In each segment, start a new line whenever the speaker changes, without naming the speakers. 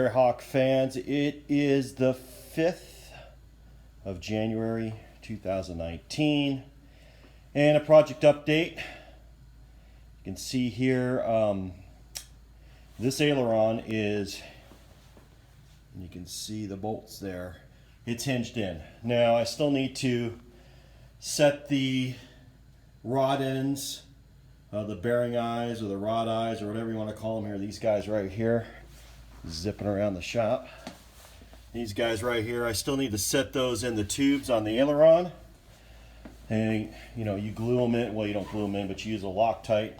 Bearhawk fans. It is the 5th of January 2019 and a project update. You can see here this aileron is, you can see the bolts there, it's hinged in. Now I still need to set the rod ends, the bearing eyes or the rod eyes or whatever you want to call them here, these guys right here, zipping around the shop. These guys right here, I still need to set those in the tubes on the aileron. And you know, you glue them in, well you don't glue them in, but you use a Loctite,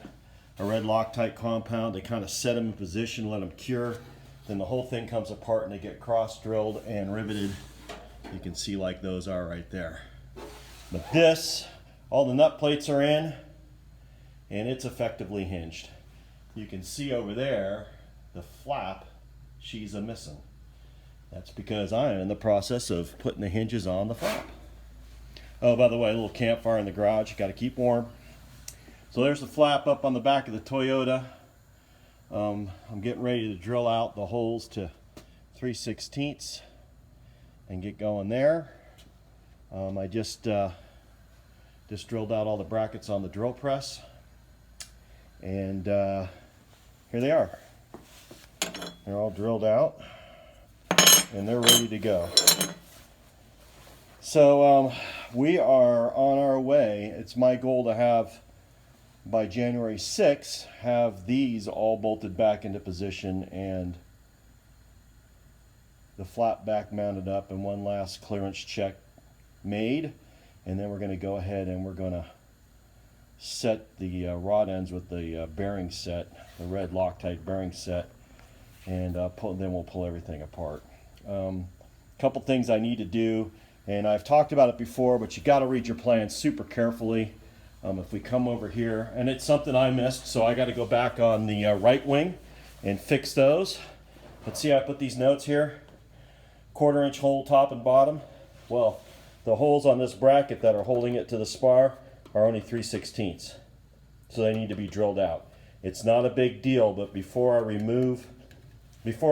a red Loctite compound to kind of set them in position, let them cure. Then the whole thing comes apart and they get cross drilled and riveted. You can see like those are right there. But this, all the nut plates are in and it's effectively hinged. You can see over there the flap, she's a missing. That's because I am in the process of putting the hinges on the flap. Oh, by the way, a little campfire in the garage, got to keep warm. So there's the flap up on the back of the Toyota. I'm getting ready to drill out the holes to 3/16 and get going there. I just drilled out all the brackets on the drill press, and here they are. They're all drilled out and they're ready to go. So we are on our way. It's my goal to have, by January 6th, have these all bolted back into position and the flap back mounted up and one last clearance check made. And then we're going to go ahead and we're going to set the rod ends with the bearing set, the red Loctite bearing set, and then we'll pull everything apart. Couple things I need to do, and I've talked about it before, but you got to read your plans super carefully. If we come over here, and it's something I missed, so I got to go back on the right wing and fix those. Let's see, I put these notes here. 1/4 inch hole top and bottom. Well, the holes on this bracket that are holding it to the spar are only 3/16, so they need to be drilled out. It's not a big deal, but before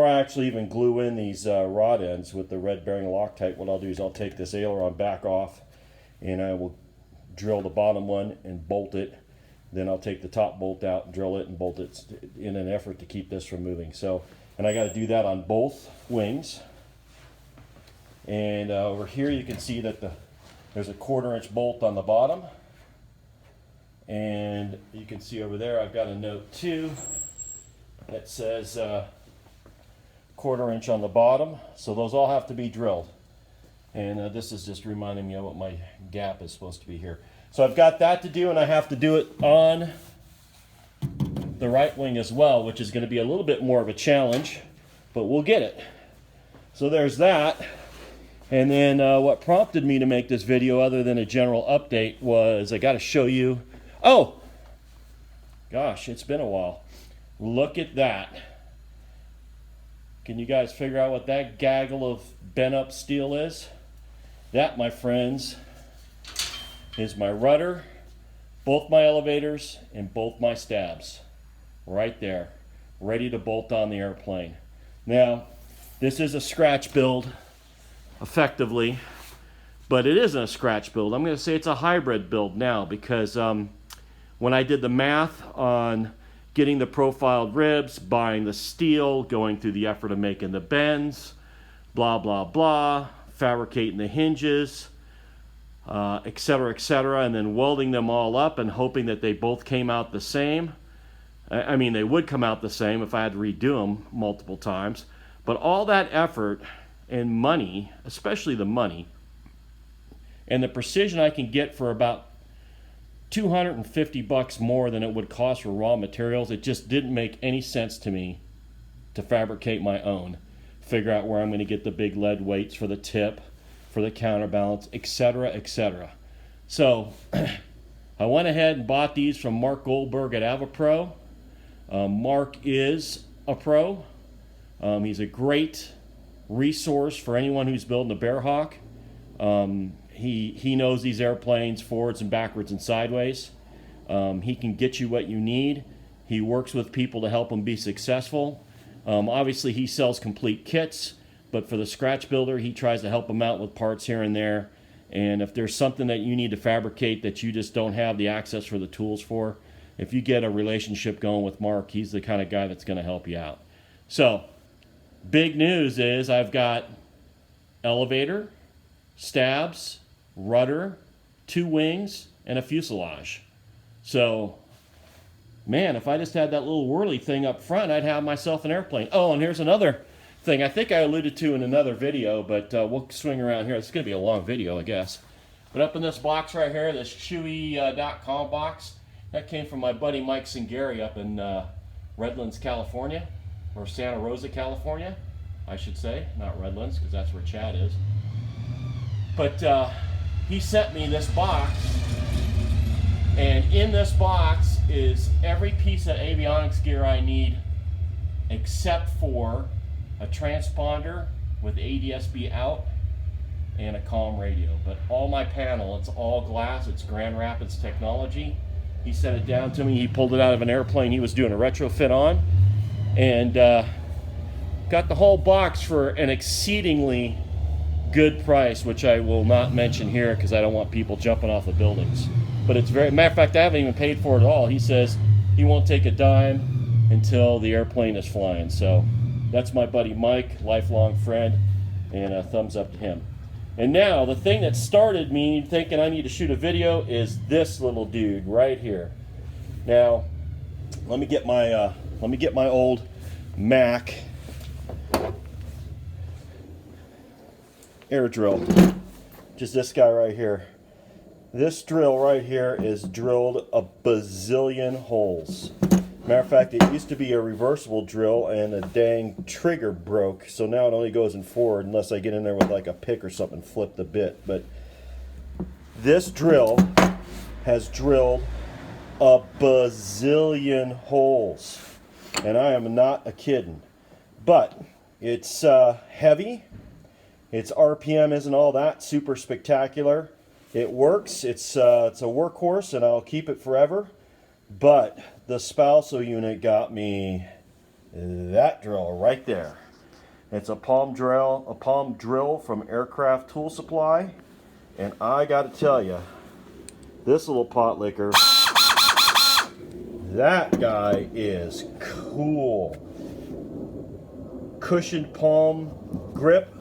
I actually even glue in these rod ends with the red bearing Loctite, what I'll do is I'll take this aileron back off and I will drill the bottom one and bolt it. Then I'll take the top bolt out and drill it and bolt it in an effort to keep this from moving. So, and I got to do that on both wings. And over here you can see that there's a 1/4 inch bolt on the bottom. And you can see over there I've got a note too that says 1/4 inch on the bottom. So those all have to be drilled. And this is just reminding me of what my gap is supposed to be here. So I've got that to do, and I have to do it on the right wing as well, which is going to be a little bit more of a challenge, but we'll get it. So there's that. And then what prompted me to make this video, other than a general update, was I got to show you. Oh, gosh, it's been a while. Look at that. Can you guys figure out what that gaggle of bent up steel is? That, my friends, is my rudder, both my elevators, and both my stabs. Right there, ready to bolt on the airplane. Now, this is a scratch build, effectively, but it isn't a scratch build. I'm going to say it's a hybrid build now, because when I did the math on getting the profiled ribs, buying the steel, going through the effort of making the bends, blah, blah, blah, fabricating the hinges, etc., and then welding them all up and hoping that they both came out the same. I mean, they would come out the same if I had to redo them multiple times. But all that effort and money, especially the money, and the precision I can get for about $250 more than it would cost for raw materials, it just didn't make any sense to me to fabricate my own. Figure out where I'm going to get the big lead weights for the tip, for the counterbalance, etc. So I went ahead and bought these from Mark Goldberg at AvaPro. Mark is a pro. He's a great resource for anyone who's building a Bearhawk. He knows these airplanes forwards and backwards and sideways. He can get you what you need. He works with people to help them be successful. Obviously, he sells complete kits, but for the scratch builder, he tries to help them out with parts here and there. And if there's something that you need to fabricate that you just don't have the access for the tools for, if you get a relationship going with Mark, he's the kind of guy that's going to help you out. So, big news is I've got elevator, stabs, rudder, 2 wings, and a fuselage. So, man, if I just had that little whirly thing up front, I'd have myself an airplane. Oh, and here's another thing I think I alluded to in another video, but we'll swing around here. It's going to be a long video, I guess. But up in this box right here, this Chewy.com box, that came from my buddy Mike Singari up in Redlands, California, or Santa Rosa, California, I should say. Not Redlands, because that's where Chad is. But he sent me this box, and in this box is every piece of avionics gear I need except for a transponder with ADSB out and a comm radio. But all my panel, it's all glass, it's Grand Rapids technology. He sent it down to me, he pulled it out of an airplane he was doing a retrofit on, and got the whole box for an exceedingly good price, which I will not mention here because I don't want people jumping off the buildings. But it's very, matter of fact, I haven't even paid for it at all. He says he won't take a dime until the airplane is flying. So that's my buddy Mike, lifelong friend, and a thumbs up to him. And now the thing that started me thinking I need to shoot a video is this little dude right here. Now, let me get my old Mac air drill. Just this guy right here. This drill right here is drilled a bazillion holes. Matter of fact, it used to be a reversible drill and the dang trigger broke, so now it only goes in forward unless I get in there with like a pick or something and flip the bit. But this drill has drilled a bazillion holes, and I am not a kidding. But it's heavy. Its RPM isn't all that super spectacular. It works. It's a workhorse, and I'll keep it forever. But the spousal unit got me that drill right there. It's a palm drill from Aircraft Tool Supply, and I got to tell you, this little pot licker, that guy is cool. Cushioned palm grip.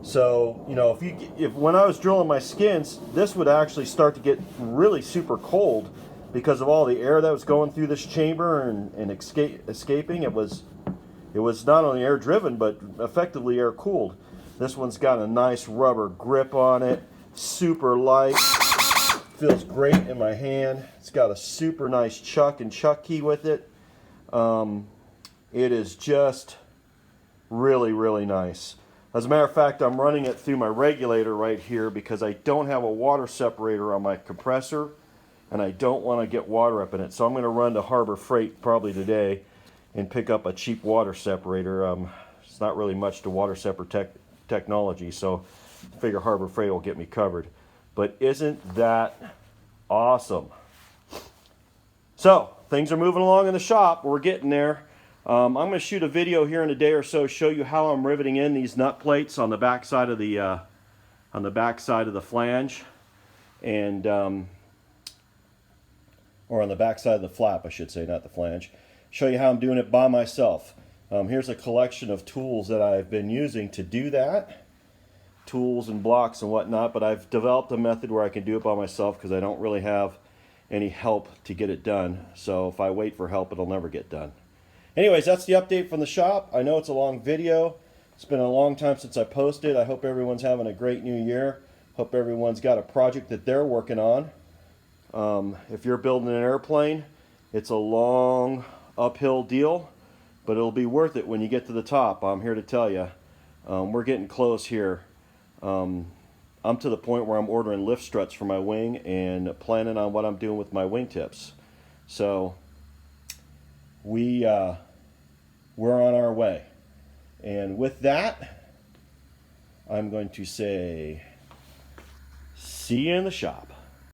So, you know, if when I was drilling my skins, this would actually start to get really super cold because of all the air that was going through this chamber and escaping. It was not only air driven, but effectively air cooled. This one's got a nice rubber grip on it, super light, feels great in my hand. It's got a super nice chuck and chuck key with it. It is just really, really nice. As a matter of fact, I'm running it through my regulator right here because I don't have a water separator on my compressor, and I don't want to get water up in it. So I'm going to run to Harbor Freight probably today and pick up a cheap water separator. It's not really much to water separator technology, so I figure Harbor Freight will get me covered. But isn't that awesome? So things are moving along in the shop. We're getting there. I'm going to shoot a video here in a day or so, show you how I'm riveting in these nut plates on the back side of the flange, and or on the back side of the flap, I should say, not the flange. Show you how I'm doing it by myself. Here's a collection of tools that I've been using to do that, tools and blocks and whatnot. But I've developed a method where I can do it by myself because I don't really have any help to get it done. So if I wait for help, it'll never get done. Anyways, that's the update from the shop. I know it's a long video. It's been a long time since I posted. I hope everyone's having a great new year. Hope everyone's got a project that they're working on. If you're building an airplane, it's a long uphill deal, but it'll be worth it when you get to the top. I'm here to tell you. We're getting close here. I'm to the point where I'm ordering lift struts for my wing and planning on what I'm doing with my wingtips. So we're on our way. And with that, I'm going to say, see you in the shop.